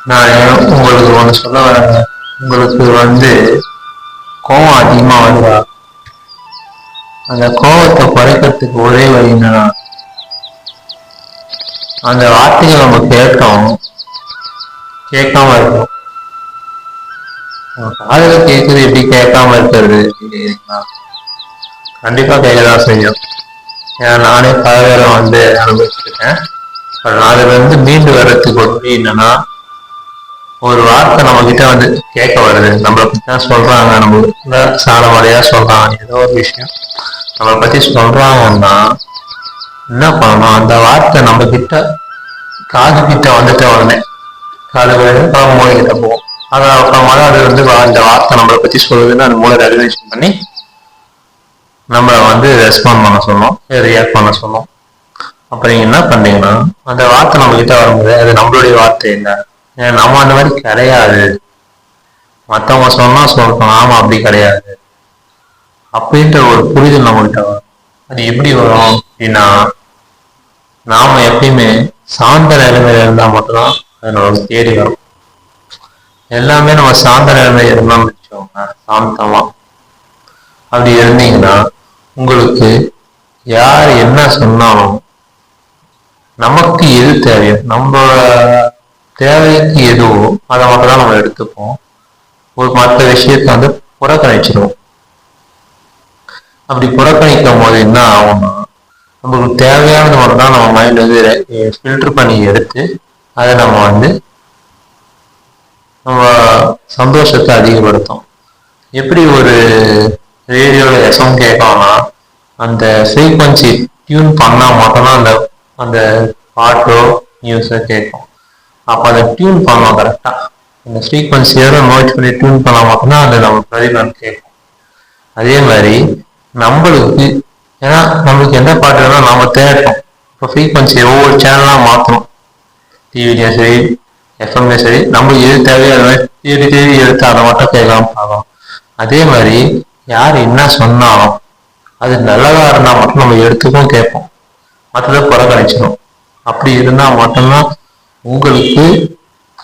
நான் உங்களுக்கு ஒன்று சொல்ல வரேங்க. உங்களுக்கு கோபம் அதிகமா வருதா? அந்த கோபத்தை குறைக்கிறதுக்கு ஒரே வழி என்னன்னா, அந்த வார்த்தையை நம்ம கேட்காம இருக்கணும். காதுல கேட்குது, எப்படி கேட்காம இருக்கிறது அப்படின்னா கண்டிப்பா கேட்கதான் செய்யும். ஏன்னா நானே பல பேரை அனுபவிச்சிருக்கேன். அதுல மீண்டு வர்றதுக்கு ஒரு வழி என்னன்னா, ஒரு வார்த்தை நம்ம கிட்ட கேட்க வருது, நம்மளை பத்தி தான் சொல்றாங்க, நம்ம சாலமலையா சொல்றாங்க, ஏதோ ஒரு விஷயம் நம்மளை பத்தி சொல்றாங்கன்னா என்ன பண்ணணும், அந்த வார்த்தை நம்ம கிட்ட காது கிட்ட வந்துட்ட உடனே காது மூளை கிட்ட போகும். அது அப்புறமா தான் அது அந்த வார்த்தை நம்மளை பத்தி சொல்லுதுன்னு அந்த மூளை ரெகனைசேஷன் பண்ணி நம்மளை ரெஸ்பாண்ட் பண்ண சொன்னோம், ரியாக்ட் பண்ண சொன்னோம். அப்ப நீங்க என்ன பண்ணீங்கன்னா, அந்த வார்த்தை நம்ம கிட்ட வரும்போது அது நம்மளுடைய வார்த்தை இல்லை, நம்ம அந்த மாதிரி கிடையாது, மற்றவங்க சொன்னா சொல்றோம், ஆமா அப்படி கிடையாது அப்படின்ற ஒரு புரிதல் நம்ம கிட்ட வரும். அது எப்படி வரும் அப்படின்னா, நாம எப்பயுமே சாந்த நிலைமையில இருந்தா மட்டும்தான் அது நம்மளுக்கு தேடி வரும். எல்லாமே நம்ம சாந்த நிலைமையில இருந்தோம்னு வச்சோங்க, சாந்தமா அப்படி இருந்தீங்கன்னா உங்களுக்கு யார் என்ன சொன்னாலும் நமக்கு எது தேவையோ, நம்மளோட தேவைக்கு எதுவோ அதை மட்டும் தான் நம்ம எடுத்துப்போம். ஒரு மற்ற விஷயத்த புறக்கணிச்சிடுவோம். அப்படி புறக்கணிக்கும் போது என்ன ஆகும்னா, நம்மளுக்கு தேவையானது மட்டும் தான் நம்ம மைண்ட் ஃபில்டர் பண்ணி எடுத்து அதை நம்ம சந்தோஷத்தை அதிகப்படுத்தும். எப்படி ஒரு ரேடியோல எஃப்எம் கேட்கணும்னா அந்த ஃப்ரீக்வன்சி டியூன் பண்ணா மட்டும்தான் அந்த அந்த பாட்டோ நியூஸோ கேட்கும். அப்போ அதை டியூன் பண்ணோம் கரெக்டா, அந்த ஃப்ரீக்வன்சியோட நோட் பண்ணி டியூன் பண்ணா மட்டும்தான் அது நம்ம பிரதிபலன் கேட்கும். அதே மாதிரி நம்மளுக்கு எந்த பாட்டு வேணும் நம்ம தேடுறோம். இப்போ ஃப்ரீக்வன்சி ஒவ்வொரு சேனலாக மாற்றணும், டிவிலையும் சரி எஃப்எம்லையும் சரி, நம்மளுக்கு எது தேவையோ அதை தேடி எடுத்து அதை மட்டும் கேட்கலாம் பார்க்கலாம். அதே மாதிரி யார் என்ன சொன்னாலும் அது நல்லதா இருந்தால் மட்டும் நம்ம எடுத்துக்கும் கேட்போம், மற்றதை புறக்கணிச்சிடும். அப்படி இருந்தால் மட்டும்தான் உங்களுக்கு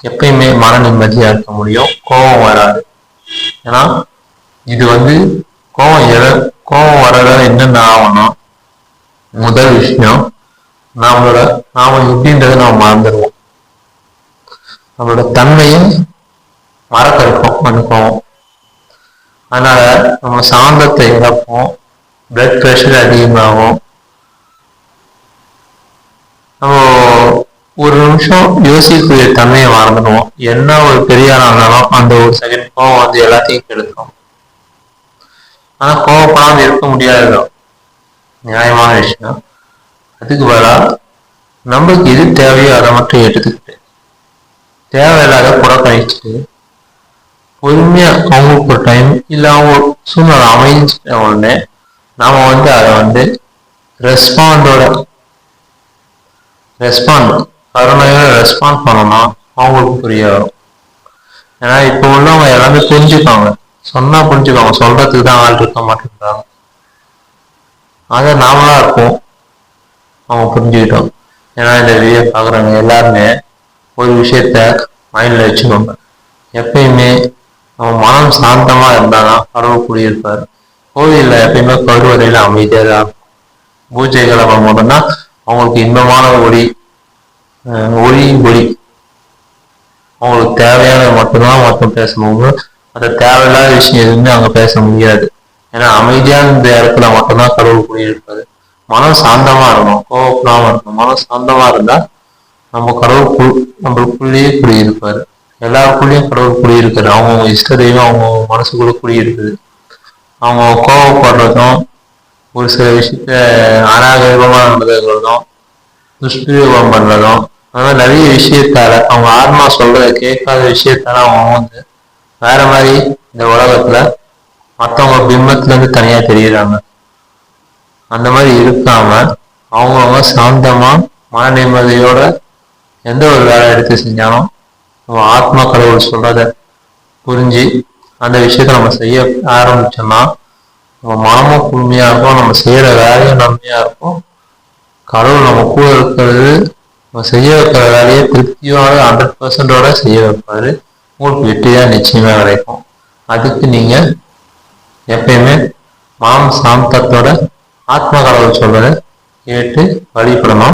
எப்பயுமே மன நிம்மதியா இருக்க முடியும், கோபம் வராது. ஏன்னா இது கோபம் வர்றத என்னென்ன ஆகணும், முதல் விஷயம் நாம எப்படின்றத நம்ம மறந்துடுவோம், நம்மளோட தன்மையை மறக்க இருக்கும் அந்த கோபம். அதனால நம்ம சாந்தத்தை இழப்போம், பிளட் ப்ரெஷர் அதிகமாகும். நம்ம ஒரு நிமிஷம் யோசிக்கக்கூடிய தன்மையை மறந்துடுவோம். என்ன ஒரு பெரிய ஆனாலும் அந்த ஒரு செகண்ட் கோபம் எல்லாத்தையும் கெடுக்கும். ஆனா கோபப்படாமல் இருக்க முடியாதுதான், நியாயமான விஷயம். அதுக்கு பதிலாக நம்மளுக்கு எது தேவையோ அதை மட்டும் எடுத்துக்கிட்டு தேவையில்லாத புறக்கணிச்சுட்டு பொறுமையா அவங்களுக்கு ஒரு டைம் இல்லை அவங்க சூழ்நிலை அமைஞ்ச உடனே நாம அதை கருணையோட ரெஸ்பாண்ட் பண்ணணும், அவங்களுக்கு புரிய வரும். ஏன்னா இப்போ உள்ளவங்க எல்லாமே புரிஞ்சுக்காங்க, சொன்னா புரிஞ்சுக்காங்க, சொல்றதுக்கு தான் ஆள் இருக்க மாட்டேங்கிறாங்க. அதை நாமளா இருப்போம் அவங்க புரிஞ்சுக்கிட்டோம். ஏன்னா இந்த வீடியோ பார்க்குறவங்க எல்லாருமே ஒரு விஷயத்த மைண்ட்ல வச்சுக்கோங்க, எப்பயுமே நம்ம மனம் சாந்தமா இருந்தாதான் கடவுள் குடியிருப்பார். கோவில்ல எப்பயுமே கருவறையில அமைதியாக தான் இருக்கும். பூஜைகளை மட்டும்தான் அவங்களுக்கு இன்பமான ஒளி அவங்களுக்கு தேவையானது மட்டும்தான் மட்டும் பேச முடியும். அதை தேவையில்லாத விஷயம் எதுவுமே அங்க பேச முடியாது. ஏன்னா அமைதியான இந்த இடத்துல மட்டும்தான் கடவுள் குடியிருப்பாரு. மனம் சாந்தமா இருக்கணும், கோவப்படாம இருக்கணும். மனம் சாந்தமா இருந்தா நம்ம கடவுள் நம்மளுக்குள்ளேயே குடியிருப்பாரு. எல்லாருக்குள்ளேயும் கடவுள் குடியிருக்காரு. அவங்க இஷ்ட தெய்வம் அவங்க மனசுக்குள்ள குடியிருக்குது. அவங்க கோவப்படுறதும் ஒரு சில விஷயத்த அநாகரிகமா நடந்துக்கிறதும் துஷ்பிரயோகம் பண்றதும் அந்த நிறைய விஷயத்தால அவங்க ஆத்மா சொல்றத கேட்காத விஷயத்தால அவங்க வேற மாதிரி இந்த உலகத்துல மற்றவங்க பிம்பத்துல தனியா தெரியுறாங்க. அந்த மாதிரி இருக்காம அவங்கவுங்க சாந்தமா மன நிம்மதியோட எந்த ஒரு வேலை எடுத்து செஞ்சாலும் நம்ம ஆத்மா கடவுள் சொல்றத புரிஞ்சு அந்த விஷயத்த நம்ம செய்ய ஆரம்பிச்சோம்னா நம்ம மனமும் குழுமையா இருக்கும், நம்ம செய்யற வேலையும் நன்மையா இருக்கும், கடவுள் நம்ம கூட இருக்கிறது செய்ய வைக்கிற வேலையை திருப்தியோட 100% செய்ய வைப்பாரு. உங்களுக்கு வெற்றி தான் நிச்சயமா கிடைக்கும். அதுக்கு நீங்க எப்பயுமே மாம் சாந்தத்தோட ஆத்ம கடவுள் சொல்றத கேட்டு வழிபடணும்.